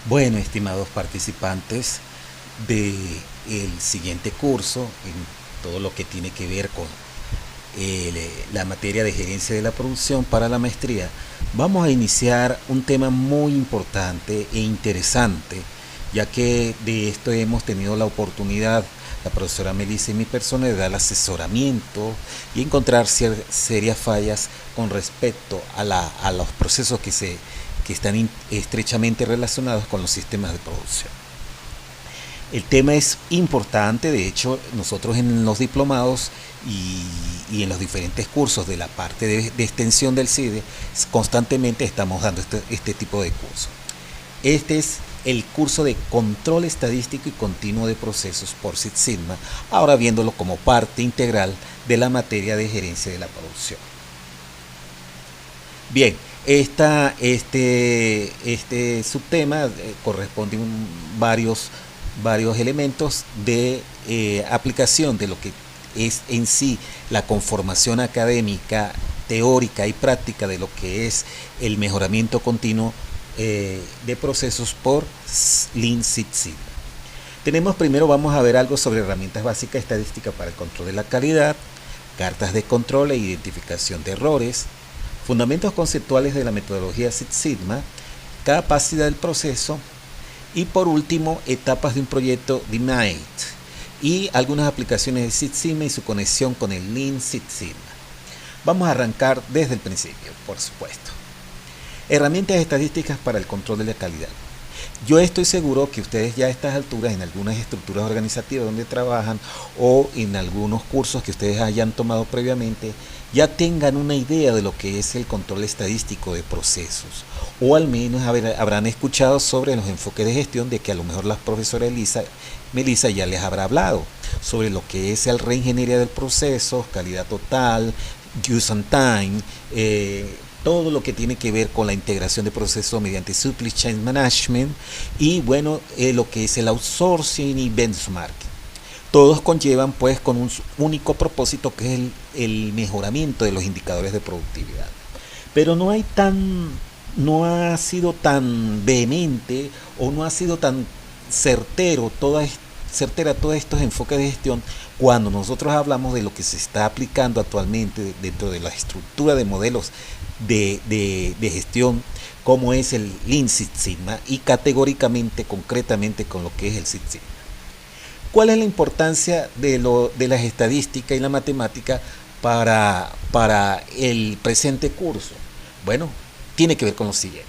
Bueno, estimados participantes del siguiente curso, en todo lo que tiene que ver con la materia de gerencia de la producción para la maestría, vamos a iniciar un tema muy importante e interesante, ya que de esto hemos tenido la oportunidad, la profesora Melissa y mi persona, de dar asesoramiento y encontrar serias fallas con respecto a los procesos que están estrechamente relacionados con los sistemas de producción. El tema es importante, de hecho nosotros en los diplomados y en los diferentes cursos de la parte de extensión del CIDE constantemente estamos dando este tipo de cursos. Este es el curso de control estadístico y continuo de procesos por Six Sigma, ahora viéndolo como parte integral de la materia de gerencia de la producción. Bien, este subtema corresponde a varios elementos de aplicación de lo que es en sí la conformación académica, teórica y práctica de lo que es el mejoramiento continuo de procesos por Lean Six Sigma. Vamos a ver algo sobre herramientas básicas estadísticas para el control de la calidad, cartas de control e identificación de errores, fundamentos conceptuales de la metodología Six Sigma, capacidad del proceso y por último etapas de un proyecto de MAIT y algunas aplicaciones de Six Sigma y su conexión con el Lean Six Sigma. Vamos a arrancar desde el principio, por supuesto. Herramientas estadísticas para el control de la calidad. Yo estoy seguro que ustedes ya a estas alturas en algunas estructuras organizativas donde trabajan o en algunos cursos que ustedes hayan tomado previamente ya tengan una idea de lo que es el control estadístico de procesos, o al menos habrán escuchado sobre los enfoques de gestión de que a lo mejor la profesora Melissa ya les habrá hablado sobre lo que es el reingeniería del proceso, calidad total, use and time, todo lo que tiene que ver con la integración de procesos mediante Supply Chain Management y bueno, lo que es el outsourcing y benchmarking. Todos conllevan pues con un único propósito que es el mejoramiento de los indicadores de productividad. Pero no ha sido tan vehemente o no ha sido tan certera todos estos enfoques de gestión cuando nosotros hablamos de lo que se está aplicando actualmente dentro de la estructura de modelos de gestión como es el Lean Six Sigma y categóricamente, concretamente con lo que es el Six Sigma. ¿Cuál es la importancia de las estadísticas y la matemática para el presente curso? Bueno, tiene que ver con lo siguiente.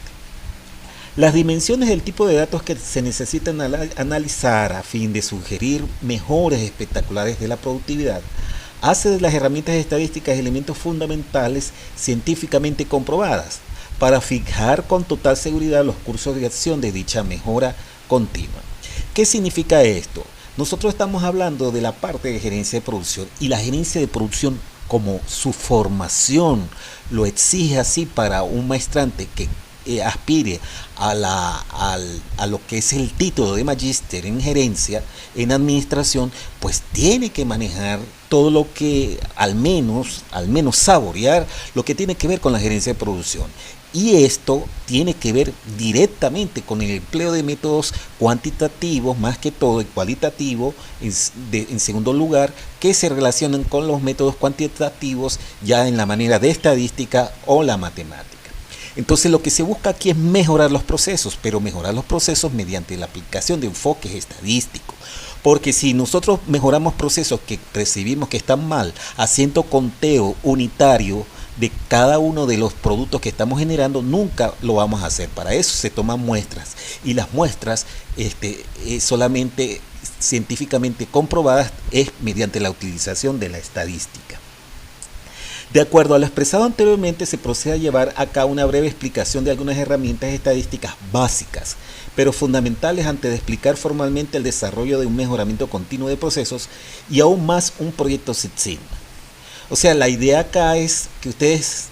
Las dimensiones del tipo de datos que se necesitan analizar a fin de sugerir mejores espectaculares de la productividad hace de las herramientas estadísticas elementos fundamentales científicamente comprobadas para fijar con total seguridad los cursos de acción de dicha mejora continua. ¿Qué significa esto? Nosotros estamos hablando de la parte de gerencia de producción y la gerencia de producción como su formación lo exige así para un maestrante que aspire a lo que es el título de magíster en gerencia, en administración, pues tiene que manejar todo lo que al menos saborear lo que tiene que ver con la gerencia de producción. Y esto tiene que ver directamente con el empleo de métodos cuantitativos, más que todo, y cualitativo, en segundo lugar, que se relacionan con los métodos cuantitativos ya en la manera de estadística o la matemática. Entonces lo que se busca aquí es mejorar los procesos, pero mejorar los procesos mediante la aplicación de enfoques estadísticos. Porque si nosotros mejoramos procesos que percibimos que están mal, haciendo conteo unitario de cada uno de los productos que estamos generando, nunca lo vamos a hacer. Para eso se toman muestras y las muestras solamente científicamente comprobadas es mediante la utilización de la estadística. De acuerdo a lo expresado anteriormente, se procede a llevar a cabo una breve explicación de algunas herramientas estadísticas básicas, pero fundamentales antes de explicar formalmente el desarrollo de un mejoramiento continuo de procesos y aún más un proyecto Six Sigma. O sea, la idea acá es que ustedes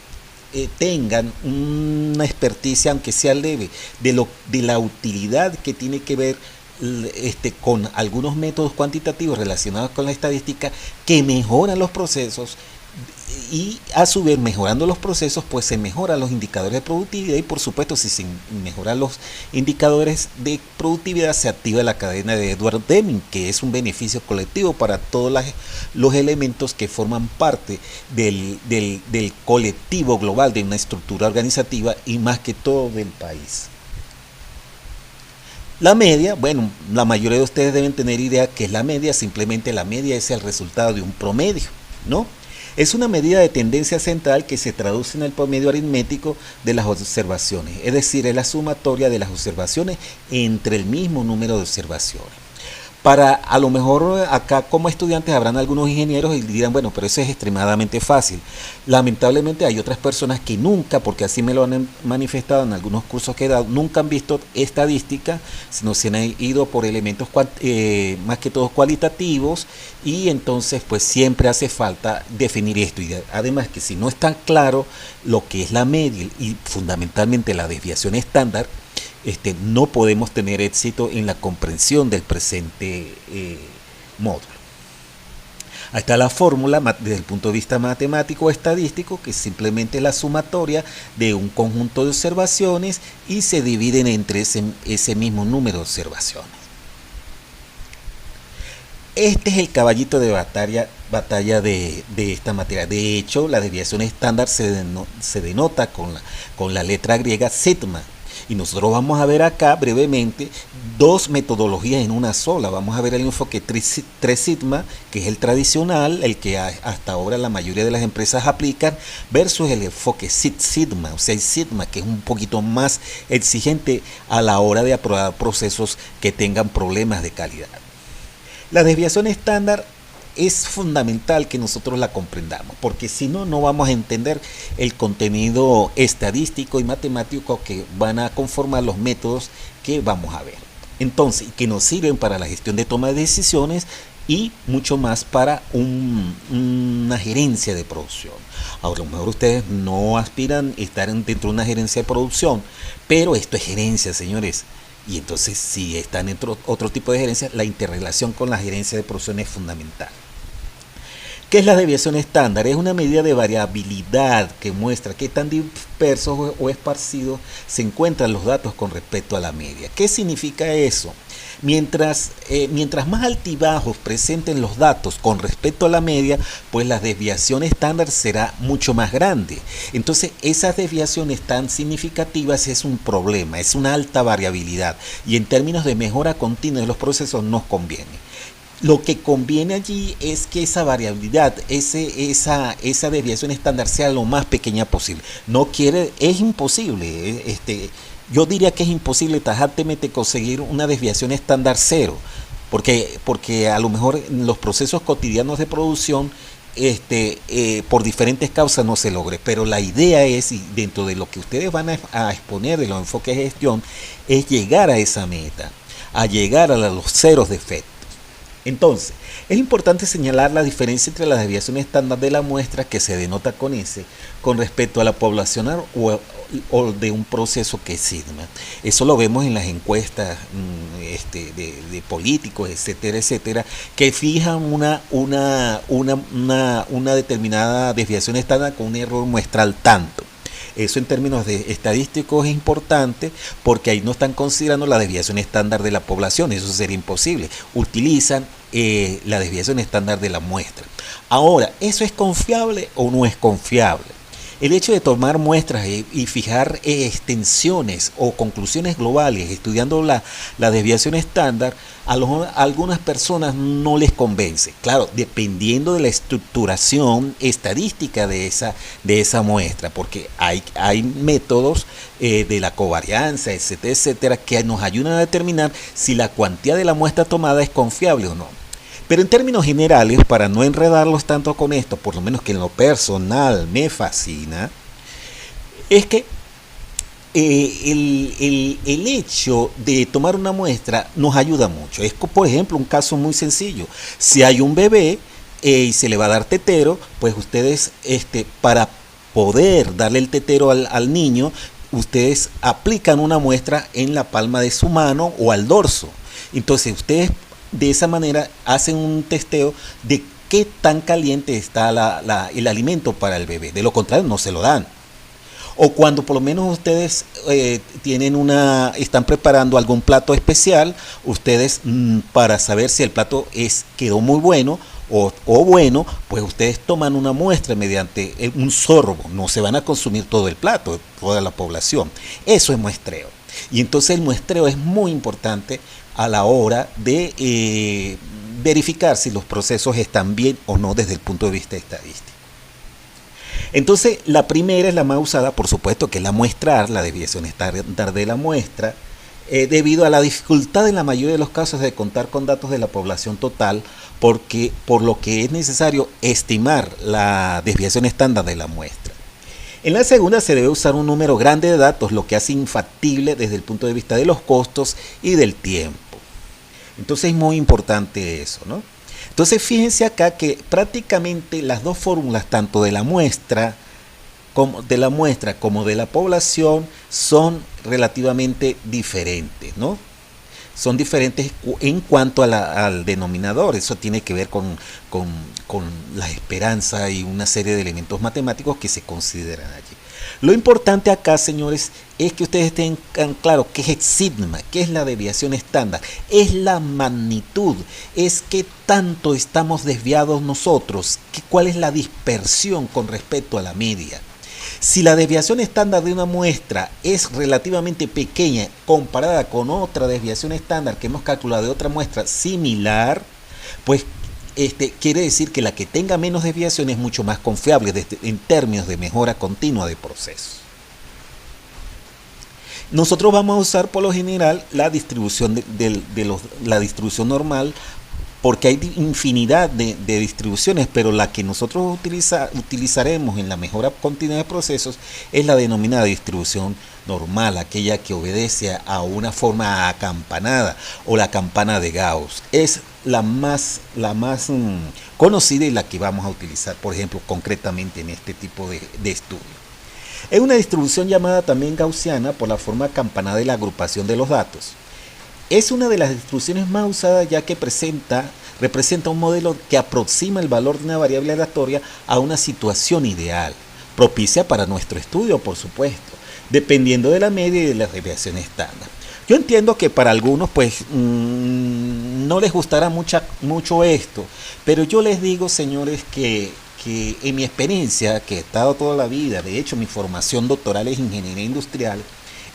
tengan una experticia, aunque sea leve, de la utilidad que tiene que ver con algunos métodos cuantitativos relacionados con la estadística que mejoran los procesos Y a su vez, mejorando los procesos, pues se mejoran los indicadores de productividad y por supuesto si se mejoran los indicadores de productividad se activa la cadena de Edward Deming, que es un beneficio colectivo para todos los elementos que forman parte del colectivo global de una estructura organizativa y más que todo del país. La media, bueno, la mayoría de ustedes deben tener idea que es la media, simplemente la media es el resultado de un promedio, ¿no? Es una medida de tendencia central que se traduce en el promedio aritmético de las observaciones, es decir, es la sumatoria de las observaciones entre el mismo número de observaciones. A lo mejor acá como estudiantes habrán algunos ingenieros y dirán, bueno, pero eso es extremadamente fácil. Lamentablemente hay otras personas que nunca, porque así me lo han manifestado en algunos cursos que he dado, nunca han visto estadística, sino se han ido por elementos más que todos cualitativos y entonces pues siempre hace falta definir esto. Y además que si no está claro lo que es la media y fundamentalmente la desviación estándar, no podemos tener éxito en la comprensión del presente módulo. Ahí está la fórmula desde el punto de vista matemático o estadístico, que simplemente es la sumatoria de un conjunto de observaciones y se dividen entre ese mismo número de observaciones. Este es el caballito de batalla de esta materia. De hecho, la desviación estándar se denota con la letra griega sigma. Y nosotros vamos a ver acá brevemente dos metodologías en una sola. Vamos a ver el enfoque 3 sigma, que es el tradicional, el que hasta ahora la mayoría de las empresas aplican, versus el enfoque Six Sigma, o 6 sigma, que es un poquito más exigente a la hora de aprobar procesos que tengan problemas de calidad. La desviación estándar es fundamental que nosotros la comprendamos, porque si no, no vamos a entender el contenido estadístico y matemático que van a conformar los métodos que vamos a ver. Entonces, que nos sirven para la gestión de toma de decisiones y mucho más para una gerencia de producción. Ahora, a lo mejor ustedes no aspiran a estar dentro de una gerencia de producción, pero esto es gerencia, señores. Y entonces, si están dentro de otro tipo de gerencia, la interrelación con la gerencia de producción es fundamental. ¿Qué es la desviación estándar? Es una medida de variabilidad que muestra qué tan dispersos o esparcidos se encuentran los datos con respecto a la media. ¿Qué significa eso? Mientras más altibajos presenten los datos con respecto a la media, pues la desviación estándar será mucho más grande. Entonces, esas desviaciones tan significativas es un problema, es una alta variabilidad y en términos de mejora continua de los procesos nos conviene. Lo que conviene allí es que esa variabilidad, esa desviación estándar sea lo más pequeña posible. Es imposible, yo diría que es imposible tajantemente conseguir una desviación estándar cero, porque a lo mejor en los procesos cotidianos de producción, por diferentes causas no se logre, pero la idea es, y dentro de lo que ustedes van a exponer de los enfoques de gestión, es llegar a esa meta, a llegar a los ceros de efecto. Entonces, es importante señalar la diferencia entre la desviación estándar de la muestra, que se denota con S, con respecto a la poblacional o de un proceso que es sigma. Eso lo vemos en las encuestas de políticos, etcétera, etcétera, que fijan una determinada desviación estándar con un error muestral tanto. Eso en términos de estadísticos es importante porque ahí no están considerando la desviación estándar de la población, eso sería imposible. Utilizan la desviación estándar de la muestra. Ahora, ¿eso es confiable o no es confiable? El hecho de tomar muestras y fijar extensiones o conclusiones globales estudiando la desviación estándar, a algunas personas no les convence. Claro, dependiendo de la estructuración estadística de esa muestra, porque hay métodos de la covarianza, etcétera, etcétera, que nos ayudan a determinar si la cuantía de la muestra tomada es confiable o no. Pero en términos generales, para no enredarlos tanto con esto, por lo menos que en lo personal me fascina, es que el hecho de tomar una muestra nos ayuda mucho. Es, por ejemplo, un caso muy sencillo. Si hay un bebé y se le va a dar tetero, pues ustedes, para poder darle el tetero al niño, ustedes aplican una muestra en la palma de su mano o al dorso. Entonces, ustedes de esa manera hacen un testeo de qué tan caliente está el alimento para el bebé. De lo contrario, no se lo dan. O cuando por lo menos ustedes están preparando algún plato especial, ustedes para saber si el plato quedó muy bueno o bueno, pues ustedes toman una muestra mediante un sorbo. No se van a consumir todo el plato, toda la población. Eso es muestreo. Y entonces el muestreo es muy importante a la hora de verificar si los procesos están bien o no desde el punto de vista estadístico. Entonces, la primera es la más usada, por supuesto, que es la muestral, la desviación estándar de la muestra, debido a la dificultad en la mayoría de los casos de contar con datos de la población total, por lo que es necesario estimar la desviación estándar de la muestra. En la segunda se debe usar un número grande de datos, lo que hace infactible desde el punto de vista de los costos y del tiempo. Entonces es muy importante eso, ¿no? Entonces fíjense acá que prácticamente las dos fórmulas, tanto de la muestra como de la población, son relativamente diferentes, ¿no? Son diferentes en cuanto al denominador. Eso tiene que ver con la esperanza y una serie de elementos matemáticos que se consideran allí. Lo importante acá, señores, es que ustedes tengan claro qué es el sigma, qué es la desviación estándar, es la magnitud, es qué tanto estamos desviados nosotros, cuál es la dispersión con respecto a la media. Si la desviación estándar de una muestra es relativamente pequeña comparada con otra desviación estándar que hemos calculado de otra muestra similar, pues quiere decir que la que tenga menos desviación es mucho más confiable en términos de mejora continua de procesos. Nosotros vamos a usar por lo general la distribución la distribución normal, porque hay infinidad de distribuciones, pero la que nosotros utilizaremos en la mejora continua de procesos es la denominada distribución normal, aquella que obedece a una forma acampanada o la campana de Gauss. Es la más conocida y la que vamos a utilizar, por ejemplo, concretamente en este tipo de estudio. Es una distribución llamada también gaussiana por la forma acampanada de la agrupación de los datos. Es una de las distribuciones más usadas ya que representa un modelo que aproxima el valor de una variable aleatoria a una situación ideal, propicia para nuestro estudio, por supuesto, dependiendo de la media y de la desviación estándar. Yo entiendo que para algunos pues no les gustará mucho esto, pero yo les digo, señores, que en mi experiencia, que he estado toda la vida, de hecho mi formación doctoral es ingeniería industrial,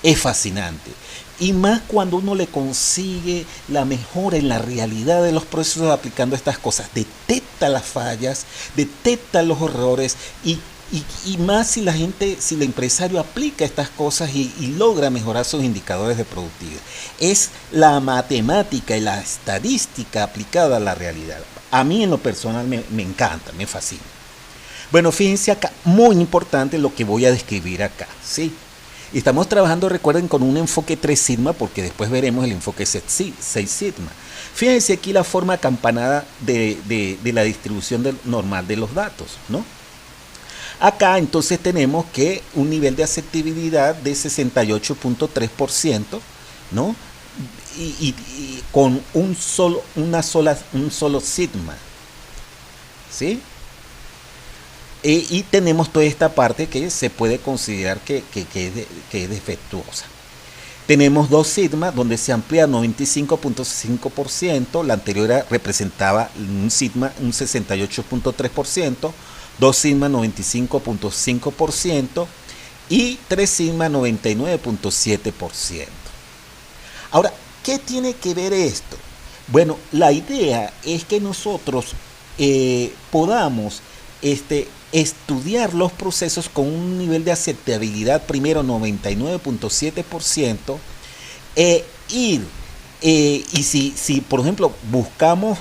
es fascinante. Y más cuando uno le consigue la mejora en la realidad de los procesos aplicando estas cosas. Detecta las fallas, detecta los errores y más si el empresario aplica estas cosas y logra mejorar sus indicadores de productividad. Es la matemática y la estadística aplicada a la realidad. A mí en lo personal me encanta, me fascina. Bueno, fíjense acá, muy importante lo que voy a describir acá, ¿sí? Y estamos trabajando, recuerden, con un enfoque 3 sigma, porque después veremos el enfoque 6 sigma. Fíjense aquí la forma acampanada de la distribución normal de los datos, ¿no? Acá entonces tenemos que un nivel de aceptabilidad de 68.3%, ¿no? Y con un solo sigma, ¿sí? Y tenemos toda esta parte que se puede considerar que es defectuosa. Tenemos 2 sigma donde se amplía 95.5%, la anterior representaba un sigma un 68.3%, 2 sigma 95.5% y 3 sigma 99.7%. Ahora, ¿qué tiene que ver esto? Bueno, la idea es que nosotros podamos estudiar los procesos con un nivel de aceptabilidad primero 99.7%, y si por ejemplo buscamos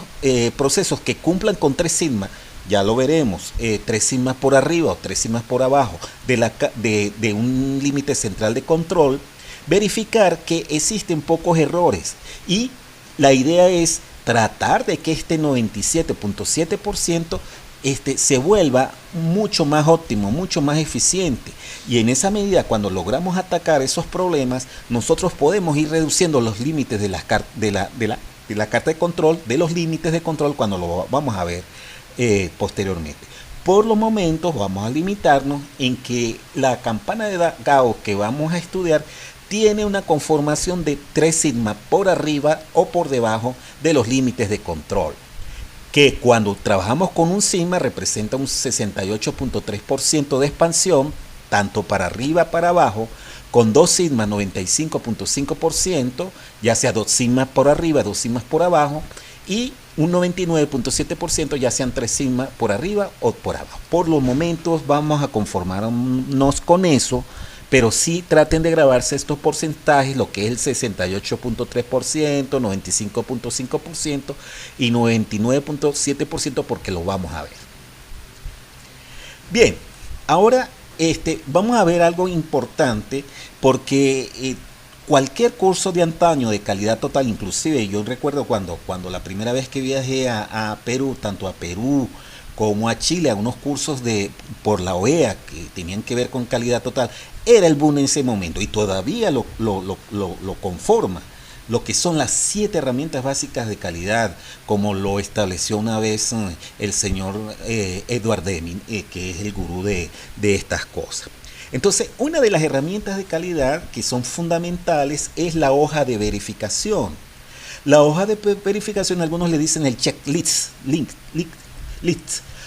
procesos que cumplan con 3 sigma, ya lo veremos, 3 sigmas por arriba o 3 sigmas por abajo de un límite central de control, verificar que existen pocos errores, y la idea es tratar de que este 97.7% se vuelva mucho más óptimo, mucho más eficiente, y en esa medida, cuando logramos atacar esos problemas, nosotros podemos ir reduciendo los límites de la carta de control, de los límites de control, cuando lo vamos a ver posteriormente. Por los momentos vamos a limitarnos en que la campana de Gauss que vamos a estudiar tiene una conformación de 3 sigma por arriba o por debajo de los límites de control, que cuando trabajamos con un sigma representa un 68.3% de expansión, tanto para arriba para abajo, con 2 sigmas 95.5%, ya sea 2 sigmas por arriba, 2 sigmas por abajo, y un 99.7% ya sean 3 sigmas por arriba o por abajo. Por los momentos vamos a conformarnos con eso, pero sí traten de grabarse estos porcentajes, lo que es el 68.3%, 95.5% y 99.7%, porque lo vamos a ver. Bien, ahora vamos a ver algo importante, porque cualquier curso de antaño de calidad total, inclusive yo recuerdo cuando la primera vez que viajé a Perú, tanto a Perú como a Chile, a unos cursos por la OEA que tenían que ver con calidad total, era el boom en ese momento y todavía lo conforma. Lo que son las 7 herramientas básicas de calidad, como lo estableció una vez el señor Edward Deming, que es el gurú de estas cosas. Entonces, una de las herramientas de calidad que son fundamentales es la hoja de verificación. La hoja de verificación, algunos le dicen el checklist.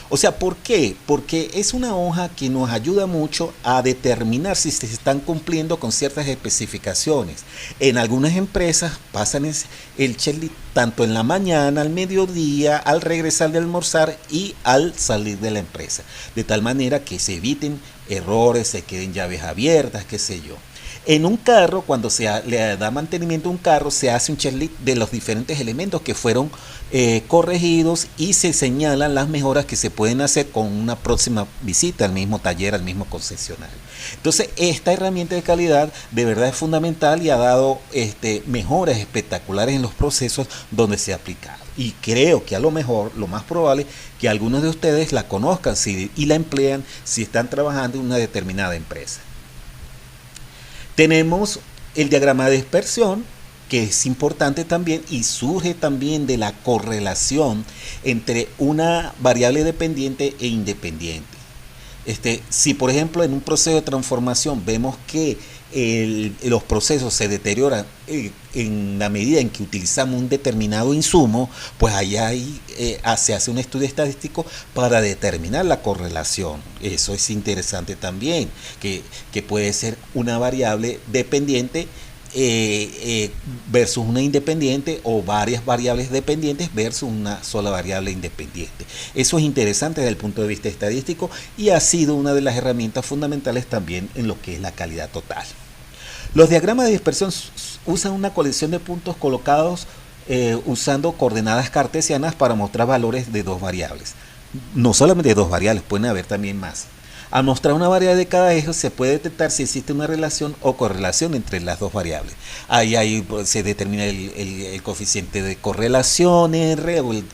O sea, ¿por qué? Porque es una hoja que nos ayuda mucho a determinar si se están cumpliendo con ciertas especificaciones. En algunas empresas pasan el checklist tanto en la mañana, al mediodía, al regresar de almorzar y al salir de la empresa. De tal manera que se eviten errores, se queden llaves abiertas, qué sé yo. En un carro, cuando le da mantenimiento a un carro, se hace un checklist de los diferentes elementos que fueron corregidos y se señalan las mejoras que se pueden hacer con una próxima visita al mismo taller, al mismo concesionario. Entonces, esta herramienta de calidad de verdad es fundamental y ha dado mejoras espectaculares en los procesos donde se ha aplicado. Y creo que a lo mejor, lo más probable, que algunos de ustedes la conozcan y la emplean si están trabajando en una determinada empresa. Tenemos el diagrama de dispersión, que es importante también y surge también de la correlación entre una variable dependiente e independiente. Si por ejemplo en un proceso de transformación vemos que los procesos se deterioran en la medida en que utilizamos un determinado insumo, pues allá se hace un estudio estadístico para determinar la correlación. Eso es interesante también, que puede ser una variable dependiente versus una independiente, o varias variables dependientes versus una sola variable independiente. Eso es interesante desde el punto de vista estadístico y ha sido una de las herramientas fundamentales también en lo que es la calidad total. Los diagramas de dispersión usan una colección de puntos colocados usando coordenadas cartesianas para mostrar valores de 2 variables. No solamente de 2 variables, pueden haber también más. Al mostrar una variable de cada eje se puede detectar si existe una relación o correlación entre las 2 variables. Ahí se determina el coeficiente de correlación R o el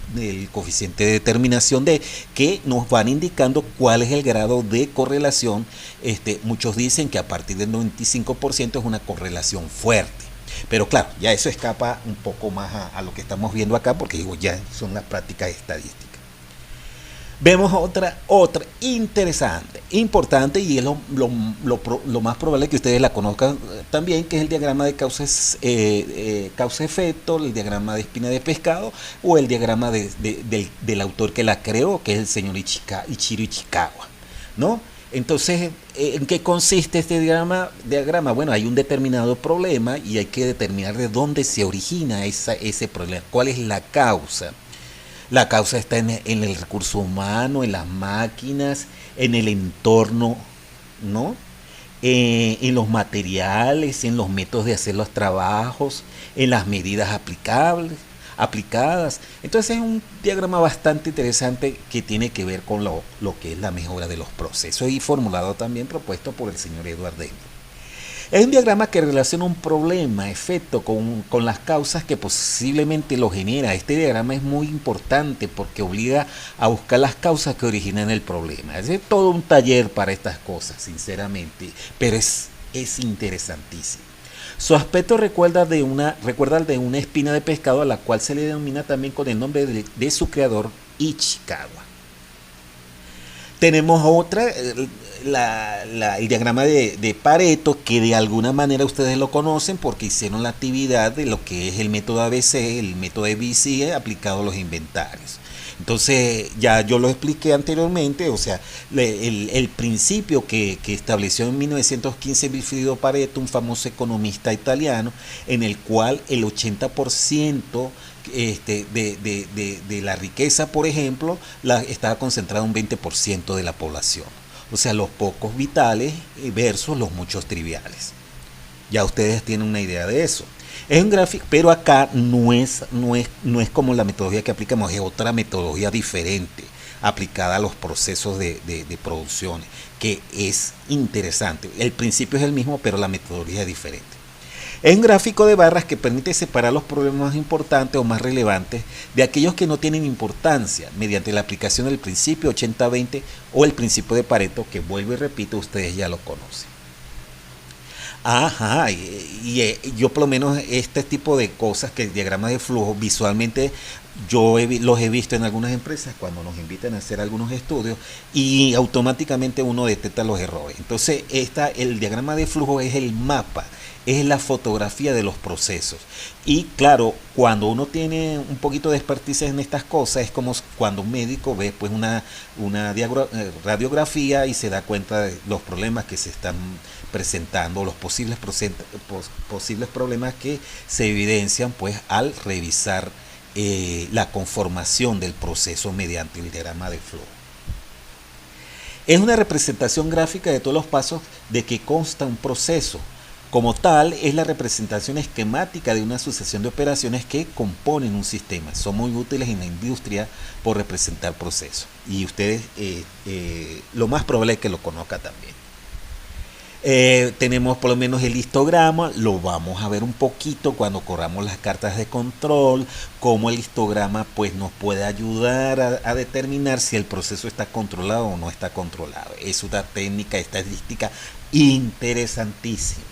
coeficiente de determinación D, que nos van indicando cuál es el grado de correlación. Muchos dicen que a partir del 95% es una correlación fuerte. Pero claro, ya eso escapa un poco más a lo que estamos viendo acá, porque ya son las prácticas estadísticas. Vemos otra interesante, importante, y es lo más probable que ustedes la conozcan también, que es el diagrama de causa-efecto, el diagrama de espina de pescado, o el diagrama del autor que la creó, que es el señor Ichiro Ishikawa, ¿no? Entonces, ¿en qué consiste este diagrama? Bueno, hay un determinado problema y hay que determinar de dónde se origina ese problema, cuál es la causa. La causa está en el recurso humano, en las máquinas, en el entorno, ¿no? En los materiales, en los métodos de hacer los trabajos, en las medidas aplicadas. Entonces es un diagrama bastante interesante que tiene que ver con lo que es la mejora de los procesos, y formulado también, propuesto por el señor Edward Deming. Es un diagrama que relaciona un problema, efecto, con las causas que posiblemente lo genera. Este diagrama es muy importante porque obliga a buscar las causas que originan el problema. Es todo un taller para estas cosas, sinceramente, pero es interesantísimo. Su aspecto recuerda de una espina de pescado, a la cual se le denomina también con el nombre de su creador, Ichikawa, Tenemos otra, el diagrama de Pareto, que de alguna manera ustedes lo conocen porque hicieron la actividad de lo que es el método ABC, el método ABC aplicado a los inventarios. Entonces, ya yo lo expliqué anteriormente, o sea, el principio que estableció en 1915 Vilfredo Pareto, un famoso economista italiano, en el cual el 80% de la riqueza, por ejemplo, estaba concentrada en un 20% de la población. O sea, los pocos vitales versus los muchos triviales. Ya ustedes tienen una idea de eso. Es un gráfico, pero acá no es como la metodología que aplicamos, es otra metodología diferente, aplicada a los procesos de producción, que es interesante. El principio es el mismo, pero la metodología es diferente. Es un gráfico de barras que permite separar los problemas más importantes o más relevantes de aquellos que no tienen importancia mediante la aplicación del principio 80-20 o el principio de Pareto, que vuelvo y repito, ustedes ya lo conocen. Ajá, yo por lo menos este tipo de cosas, que diagramas de flujo, visualmente los he visto en algunas empresas cuando nos invitan a hacer algunos estudios y automáticamente uno detecta los errores. Entonces el diagrama de flujo es el mapa, es la fotografía de los procesos. Y claro, cuando uno tiene un poquito de expertise en estas cosas, es como cuando un médico ve pues una radiografía y se da cuenta de los problemas que se están presentando, los posibles problemas que se evidencian pues al revisar la conformación del proceso mediante el diagrama de flujo. Es una representación gráfica de todos los pasos de que consta un proceso. Como tal, es la representación esquemática de una sucesión de operaciones que componen un sistema. Son muy útiles en la industria por representar procesos. Y ustedes lo más probable es que lo conozcan también. Tenemos por lo menos el histograma, lo vamos a ver un poquito cuando corramos las cartas de control, cómo el histograma pues nos puede ayudar a determinar si el proceso está controlado o no está controlado. Es una técnica estadística interesantísima.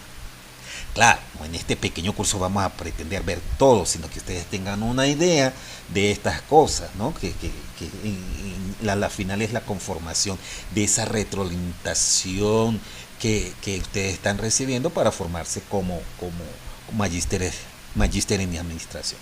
Claro, en este pequeño curso vamos a pretender ver todo, sino que ustedes tengan una idea de estas cosas, ¿no? Que la final es la conformación de esa retroalimentación que ustedes están recibiendo para formarse como magíster en administración.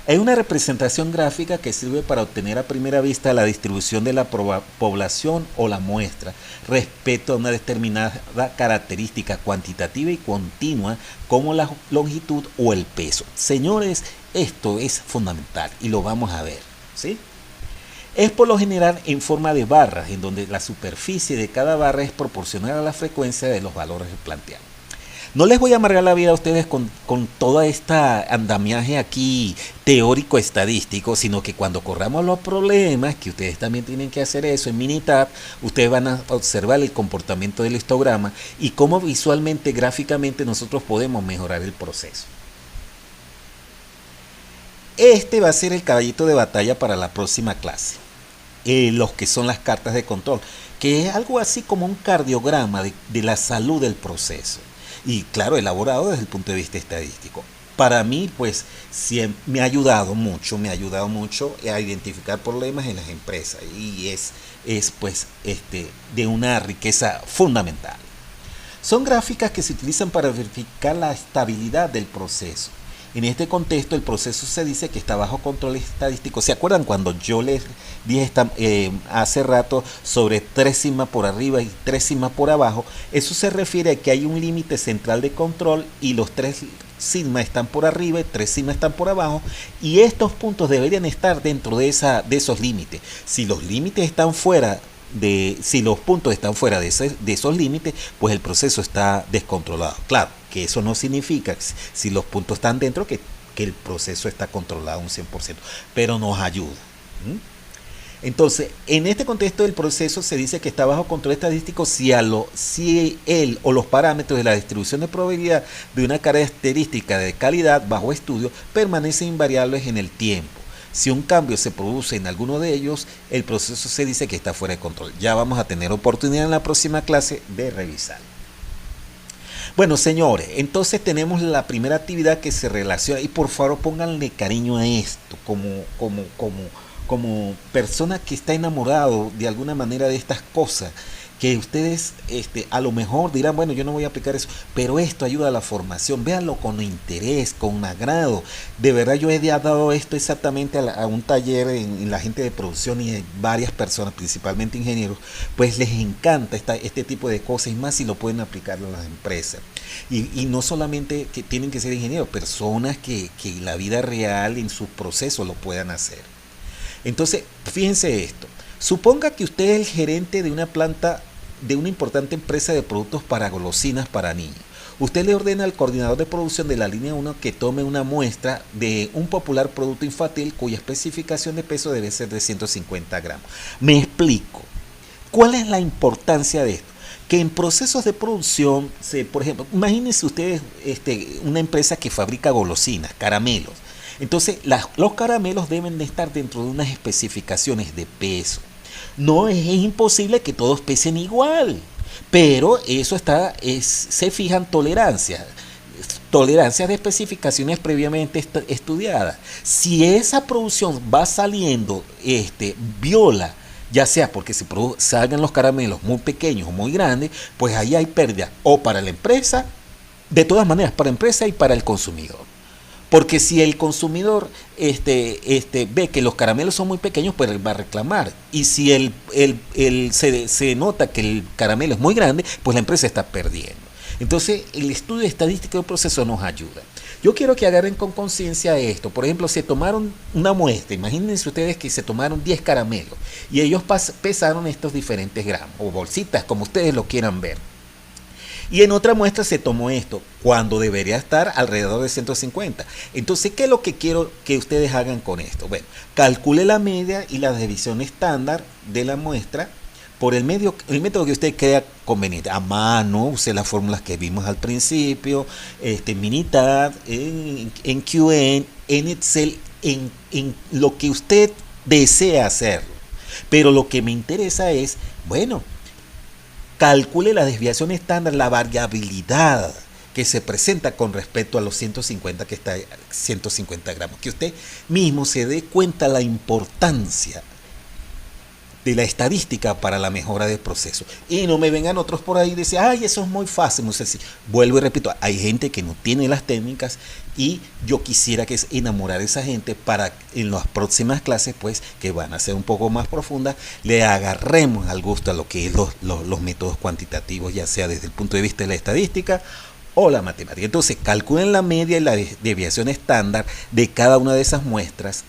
Es una representación gráfica que sirve para obtener a primera vista la distribución de la población o la muestra respecto a una determinada característica cuantitativa y continua como la longitud o el peso. Señores, esto es fundamental y lo vamos a ver, ¿sí? Es por lo general en forma de barras, en donde la superficie de cada barra es proporcional a la frecuencia de los valores planteados. No les voy a amargar la vida a ustedes con toda esta andamiaje aquí teórico estadístico, sino que cuando corramos los problemas, que ustedes también tienen que hacer eso en Minitab, ustedes van a observar el comportamiento del histograma y cómo visualmente, gráficamente nosotros podemos mejorar el proceso. Este va a ser el caballito de batalla para la próxima clase. Los que son las cartas de control, que es algo así como un cardiograma de la salud del proceso. Y claro, elaborado desde el punto de vista estadístico. Para mí, pues, me ha ayudado mucho a identificar problemas en las empresas. Y es pues, de una riqueza fundamental. Son gráficas que se utilizan para verificar la estabilidad del proceso. En este contexto, el proceso se dice que está bajo control estadístico. ¿Se acuerdan cuando yo les dije hace rato sobre 3 sigma por arriba y 3 sigma por abajo? Eso se refiere a que hay un límite central de control y los 3 sigma están por arriba y 3 sigma están por abajo. Y estos puntos deberían estar dentro de esos límites. Si los límites están fuera si los puntos están fuera de esos límites, pues el proceso está descontrolado. Claro, que eso no significa, si los puntos están dentro, que el proceso está controlado un 100%, pero nos ayuda. Entonces, en este contexto del proceso se dice que está bajo control estadístico si él o los parámetros de la distribución de probabilidad de una característica de calidad bajo estudio permanecen invariables en el tiempo. Si un cambio se produce en alguno de ellos, el proceso se dice que está fuera de control. Ya vamos a tener oportunidad en la próxima clase de revisar. Bueno, señores, entonces tenemos la primera actividad que se relaciona, y por favor pónganle cariño a esto, como persona que está enamorado de alguna manera de estas cosas, que ustedes a lo mejor dirán, bueno, yo no voy a aplicar eso, pero esto ayuda a la formación, véanlo con interés, con agrado. De verdad yo he dado esto exactamente a un taller en la gente de producción y varias personas, principalmente ingenieros, pues les encanta este tipo de cosas, y más si lo pueden aplicar en las empresas. Y no solamente que tienen que ser ingenieros, personas que en la vida real, en sus procesos, lo puedan hacer. Entonces, fíjense esto. Suponga que usted es el gerente de una planta de una importante empresa de productos para golosinas para niños. Usted le ordena al coordinador de producción de la línea 1 que tome una muestra de un popular producto infantil cuya especificación de peso debe ser de 150 gramos. Me explico. ¿Cuál es la importancia de esto? Que en procesos de producción, por ejemplo, imagínense ustedes una empresa que fabrica golosinas, caramelos. Entonces, los caramelos deben de estar dentro de unas especificaciones de peso. No es imposible que todos pesen igual, pero eso se fijan tolerancias de especificaciones previamente estudiadas. Si esa producción va saliendo, viola, ya sea porque salgan los caramelos muy pequeños o muy grandes, pues ahí hay pérdida, o para la empresa, de todas maneras, para la empresa y para el consumidor. Porque si el consumidor ve que los caramelos son muy pequeños, pues él va a reclamar. Y si se nota que el caramelo es muy grande, pues la empresa está perdiendo. Entonces, el estudio estadístico del proceso nos ayuda. Yo quiero que agarren con conciencia esto. Por ejemplo, se tomaron una muestra. Imagínense ustedes que se tomaron 10 caramelos y ellos pesaron estos diferentes gramos o bolsitas, como ustedes lo quieran ver. Y en otra muestra se tomó esto, cuando debería estar alrededor de 150. Entonces, ¿qué es lo que quiero que ustedes hagan con esto? Bueno, calcule la media y la división estándar de la muestra por el método que usted crea conveniente. A mano, use las fórmulas que vimos al principio, en Minitab, en QN, en Excel, en lo que usted desea hacerlo. Pero lo que me interesa es, bueno, calcule la desviación estándar, la variabilidad que se presenta con respecto a los 150 que está 150 gramos. Que usted mismo se dé cuenta la importancia de la estadística para la mejora del proceso. Y no me vengan otros por ahí y decir, ay, eso es muy fácil, muy sencillo. Vuelvo y repito, hay gente que no tiene las técnicas y yo quisiera que enamorar a esa gente para en las próximas clases, pues, que van a ser un poco más profundas, le agarremos al gusto a lo que es los métodos cuantitativos, ya sea desde el punto de vista de la estadística o la matemática. Entonces, calculen la media y la desviación estándar de cada una de esas muestras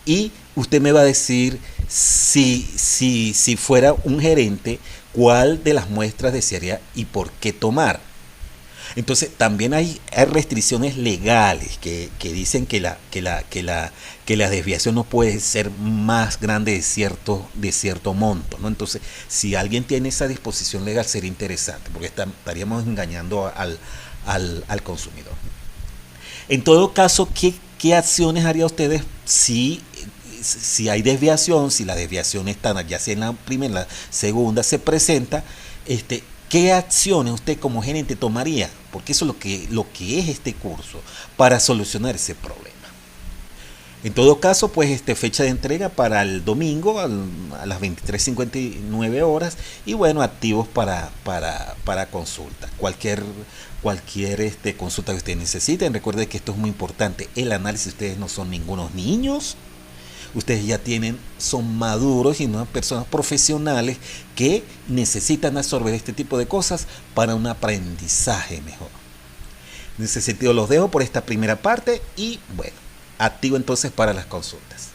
y usted me va a decir si fuera un gerente, cuál de las muestras desearía y por qué tomar. Entonces, también hay restricciones legales que dicen que la desviación no puede ser más grande de cierto monto, ¿no? Entonces, si alguien tiene esa disposición legal, sería interesante, porque estaríamos engañando al consumidor. En todo caso, ¿qué acciones haría ustedes si hay desviación, si la desviación estándar, ya sea en la primera, en la segunda, se presenta? ¿Qué acciones usted como gerente tomaría? Porque eso es lo que es este curso, para solucionar ese problema. En todo caso, pues fecha de entrega para el domingo a las 23:59 horas y bueno, activos para consulta. Cualquier consulta que ustedes necesiten, recuerden que esto es muy importante. El análisis, ustedes no son ningunos niños. Ustedes ya son maduros y no personas profesionales que necesitan absorber este tipo de cosas para un aprendizaje mejor. En ese sentido los dejo por esta primera parte y bueno, activo entonces para las consultas.